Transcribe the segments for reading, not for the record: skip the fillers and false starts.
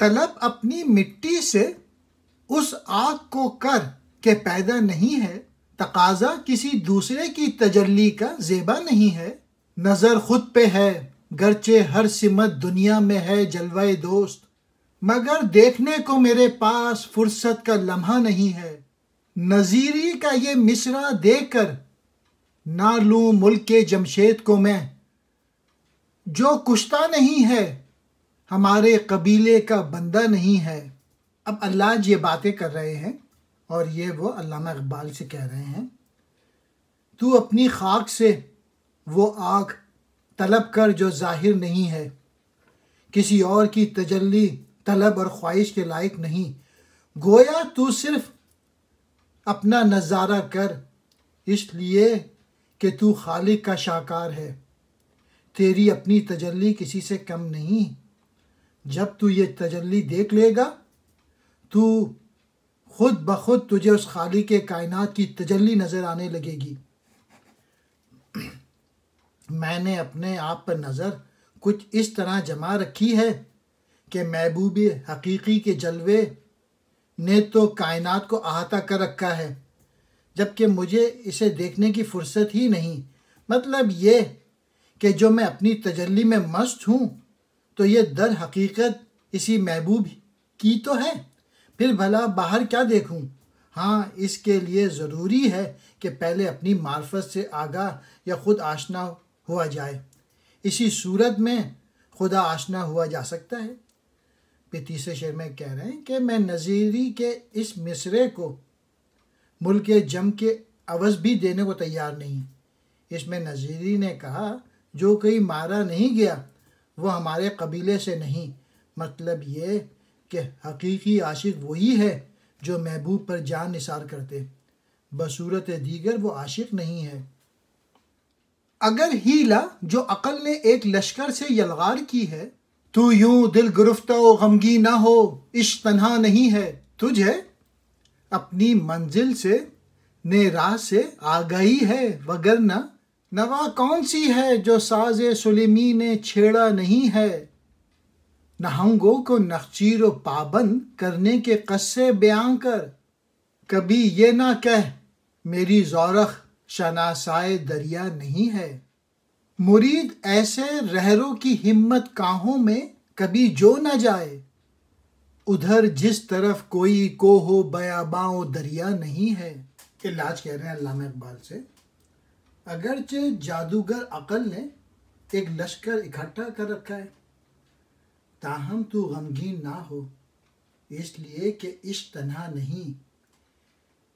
طلب اپنی مٹی سے اس آگ کو کر کہ پیدا نہیں ہے، تقاضا کسی دوسرے کی تجلی کا زیبا نہیں ہے۔ نظر خود پہ ہے گرچہ ہر سمت دنیا میں ہے جلوہ دوست، مگر دیکھنے کو میرے پاس فرصت کا لمحہ نہیں ہے۔ نظیری کا یہ مصرع دیکھ کر نہ لوں ملک کے جمشید کو میں، جو کشتہ نہیں ہے ہمارے قبیلے کا بندہ نہیں ہے۔ اب اللہ یہ باتیں کر رہے ہیں اور یہ وہ علامہ اقبال سے کہہ رہے ہیں، تو اپنی خاک سے وہ آگ طلب کر جو ظاہر نہیں ہے، کسی اور کی تجلی طلب اور خواہش کے لائق نہیں۔ گویا تو صرف اپنا نظارہ کر، اس لیے کہ تو خالق کا شاکار ہے، تیری اپنی تجلی کسی سے کم نہیں۔ جب تو یہ تجلی دیکھ لے گا تو خود بخود تجھے اس خالق کائنات کی تجلی نظر آنے لگے گی۔ میں نے اپنے آپ پر نظر کچھ اس طرح جما رکھی ہے کہ محبوب حقیقی کے جلوے نے تو کائنات کو احاطہ کر رکھا ہے، جبکہ مجھے اسے دیکھنے کی فرصت ہی نہیں۔ مطلب یہ کہ جو میں اپنی تجلی میں مست ہوں تو یہ در حقیقت اسی محبوب کی تو ہے، پھر بھلا باہر کیا دیکھوں؟ ہاں، اس کے لیے ضروری ہے کہ پہلے اپنی معرفت سے آگاہ یا خود آشنا ہوا جائے، اسی صورت میں خدا آشنا ہوا جا سکتا ہے۔ پھر تیسرے شعر میں کہہ رہے ہیں کہ میں نظیری کے اس مصرعے کو ملک جم کے عوض بھی دینے کو تیار نہیں۔ اس میں نظیری نے کہا جو کوئی مارا نہیں گیا وہ ہمارے قبیلے سے نہیں، مطلب یہ کہ حقیقی عاشق وہی ہے جو محبوب پر جان نثار کرتے، بصورت دیگر وہ عاشق نہیں ہے۔ اگر ہیلا جو عقل نے ایک لشکر سے یلغار کی ہے، تو یوں دل گرفتہ و غمگین نہ ہو، عشق تنہا نہیں ہے۔ تجھے اپنی منزل سے نے راہ سے آگاہی ہے، وگرنہ نوا کون سی ہے جو ساز سلیمی نے چھیڑا نہیں ہے۔ نہنگوں کو نخچیر و پابند کرنے کے قصے بیان کر، کبھی یہ نہ کہہ میری زورق شناسائے دریا نہیں ہے۔ مرید ایسے رہرو کی ہمت کاہوں میں کبھی جو نہ جائے، ادھر جس طرف کوئی کوہ و بیاباں و دریا نہیں ہے۔ علاج کہہ رہے ہیں علامہ اقبال سے، اگرچہ جادوگر عقل نے ایک لشکر اکٹھا کر رکھا ہے، تاہم تو غمگین نہ ہو، اس لیے کہ عشق تنہا نہیں۔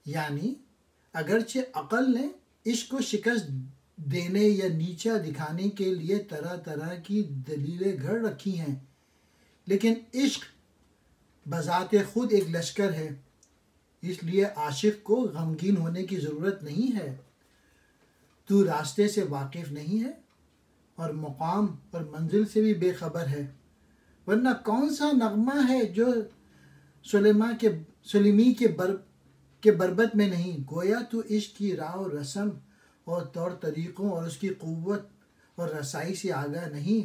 یعنی اگرچہ عقل نے عشق کو شکست دینے یا نیچا دکھانے کے لیے طرح طرح کی دلیلیں گھڑ رکھی ہیں، لیکن عشق بذات خود ایک لشکر ہے، اس لیے عاشق کو غمگین ہونے کی ضرورت نہیں ہے۔ تو راستے سے واقف نہیں ہے اور مقام اور منزل سے بھی بے خبر ہے، ورنہ کون سا نغمہ ہے جو سلیمی کے بربط میں نہیں۔ گویا تو عشق کی راہ و رسم اور طور طریقوں اور اس کی قوت اور رسائی سے آگاہ نہیں،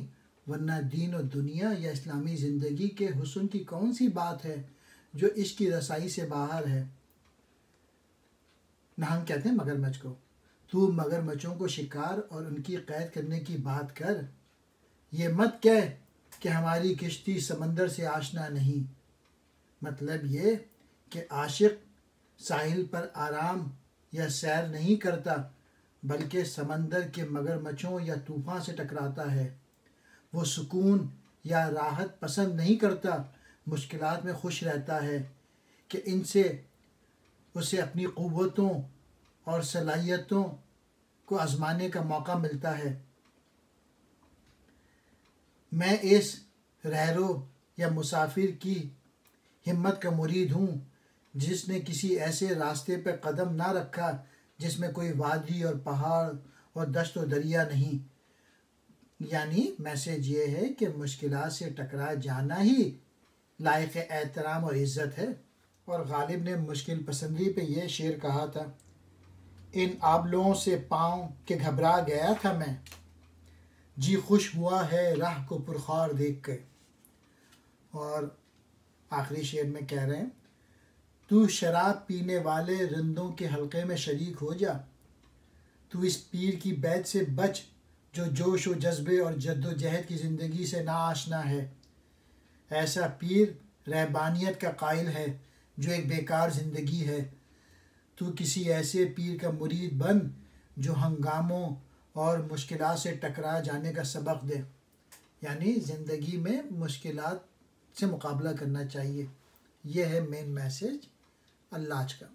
ورنہ دین و دنیا یا اسلامی زندگی کے حسن کی کون سی بات ہے جو عشق کی رسائی سے باہر ہے۔ نہنگ کہتے ہیں مگرمچھ کو، تو مگرمچھوں کو شکار اور ان کی قید کرنے کی بات کر، یہ مت کہہ کہ ہماری کشتی سمندر سے آشنا نہیں۔ مطلب یہ کہ عاشق ساحل پر آرام یا سیر نہیں کرتا، بلکہ سمندر کے مگرمچھوں یا طوفان سے ٹکراتا ہے۔ وہ سکون یا راحت پسند نہیں کرتا، مشکلات میں خوش رہتا ہے کہ ان سے اسے اپنی قوتوں اور صلاحیتوں کو آزمانے کا موقع ملتا ہے۔ میں اس رہرو یا مسافر کی ہمت کا مرید ہوں جس نے کسی ایسے راستے پر قدم نہ رکھا جس میں کوئی وادی اور پہاڑ اور دشت و دریا نہیں۔ یعنی میسج یہ ہے کہ مشکلات سے ٹکرا جانا ہی لائق احترام اور عزت ہے۔ اور غالب نے مشکل پسندی پہ یہ شعر کہا تھا، ان آبلوں سے پاؤں کہ گھبرا گیا تھا میں، جی خوش ہوا ہے راہ کو پرخار دیکھ کے۔ اور آخری شعر میں کہہ رہے ہیں، تو شراب پینے والے رندوں کے حلقے میں شریک ہو جا، تو اس پیر کی بیعت سے بچ جو جوش و جذبے اور جد و جہد کی زندگی سے نا آشنا ہے۔ ایسا پیر رہبانیت کا قائل ہے جو ایک بیکار زندگی ہے۔ تو کسی ایسے پیر کا مرید بن جو ہنگاموں اور مشکلات سے ٹکرا جانے کا سبق دے، یعنی زندگی میں مشکلات سے مقابلہ کرنا چاہیے۔ یہ ہے مین میسیج اللہ آج کا۔